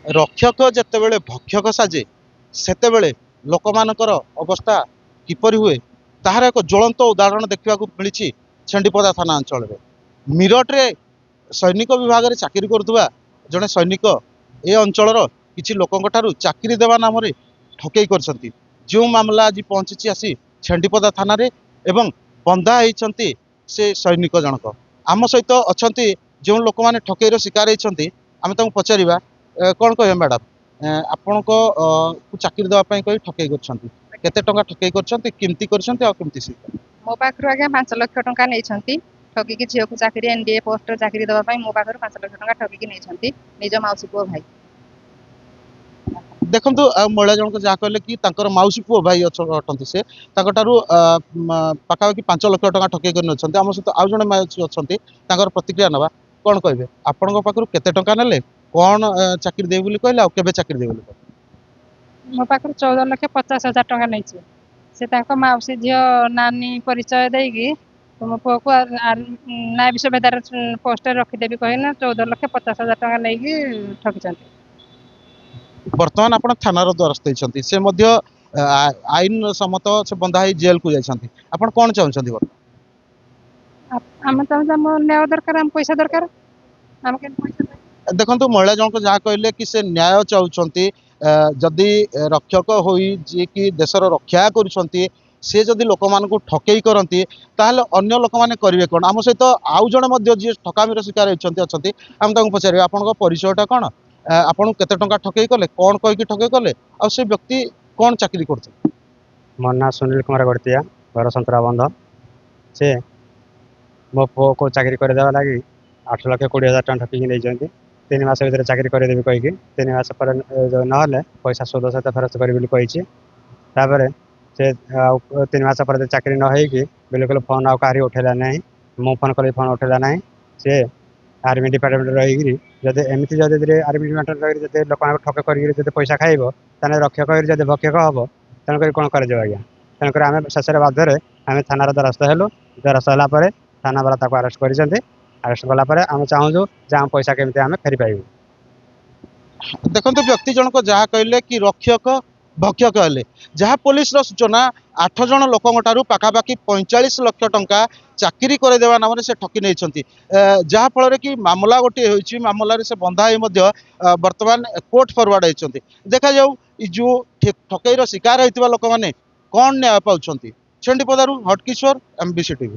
रक्षक जेतेबेले भक्षक साजे सेतेबेले लोकमानकर अवस्था किपरि हुए ताहार एक ज्वलंत उदाहरण देखा मिली छेंडीपदा थाना अंचल में मीरट्रे सैनिक विभाग में चाकरी करुवा जड़े सैनिक ए अंचल किसी लोकों ठारू चाकरी देवा नाम ठकई कर जो मामला आज पहुंची आसी छेंडीपदा थाना रे एवं बंधा होती से सैनिक जनक आम सहित अच्छा जो लोक मैंने ठकईर शिकार होती आम पचारा कौन कहे मैडम आपण को चाकरी देवाई कही ठकई करते टंका ठकई करमती करमती मो पाखु आज्ञा 5 लाख टंका नहीं ठगिकी झील को चाकरी एनडीए पोस्ट चाकरी देवाई मो पाखु 5 लाख टंका ठगिकी नहीं निज मौसी पुओ भाई देखु महिला जनक जहाँ कहले कि मौसी पुओ भाई अटंती से पाखापाखि 5 लाख टंका ठकई कर आम सहित आउ जड़े मौसी अच्छा प्रतिक्रिया नवा कौन कहे आपण पाखु केते टंका नेले कौन चाकरी देवे बोली कहले केबे चाकरी देवे बोली मो पाखु 14,50,000 टंका नहीं से मौसी झील नानी परिचय देगी मो पुओ को ना विश्वविद्यालय पोस्ट रखिदेवी कहना 14,50,000 टंका नहीं ठकी बर्तमान आप थानार द्वारस्थ होती से आईन सम्मत से बंधा ही जेल को जाती आप कौन चाहते आम चाहूँ न्याय दरकार आम पैसा दरकार आम देखो महिला जनक जहाँ कहले कि से न्याय चाहते जदि रक्षक हो जी कि देशर रक्षा करुँचे सी जदि लोक मान ठकई करती ताहले अन्य लोक मैंने करेंगे कौन आम सहित आउ जड़े जी ठकामीर शिकार होती आम पचारे आपण परिचयटा कौन आपन केते टंका ठकई कले कौन कहीकि ठकई कले आ से व्यक्ति कौन चाकरी करते मो ना सुनील कुमार गड़तिया घर संतरा बंध से मो पुओ को चाकरी करदेवा लगी 8,20,000 टंका ठकिकी नहीं 3 मास भर चाकरी करदेवी कहीकि 3 मास पर ना पैसा शोध सहित फेरस्त करी से 3 मास पर चाकरी न होगी बिल्कुल फोन आउ कहीं उठेला ना मो फोन कल फोन उठेला ना से आर्मी डिपार्टमेंट रही जब एमती जब आर्मी डिपार्टमेंट रही लोक ठक कर पैसा खाइब ताने रक्षक जब भक्षक हम तेणुक कौन कर आज्ञा तेणुक आम शेष बाध्य आम थानार द्वारस्थ हेलु द्वारस्थ होगापर थाना वाला आरेस्ट कर आरेस्ट कलापर आम चाहूँ आम पैसा केमती आम फेरी पाइबू देखो व्यक्ति जनक जहाँ कहले कि रक्षक भक्षक हेले जहाँ पुलिस सूचना 8 जन लोक पाखापाखि 45 लाख टंका चाकरी करदेवा नाम से ठकी नहीं जहाँ फल कि मामला गोटे हो मामलार से बंधा बर्तमान कोर्ट फरवर्ड होती देखा जाऊ जो ठकईर शिकार होता लोक मैंने कौन न्याय पाँच छेंडीपदारू हटकिशोर एमबीसी टीवी।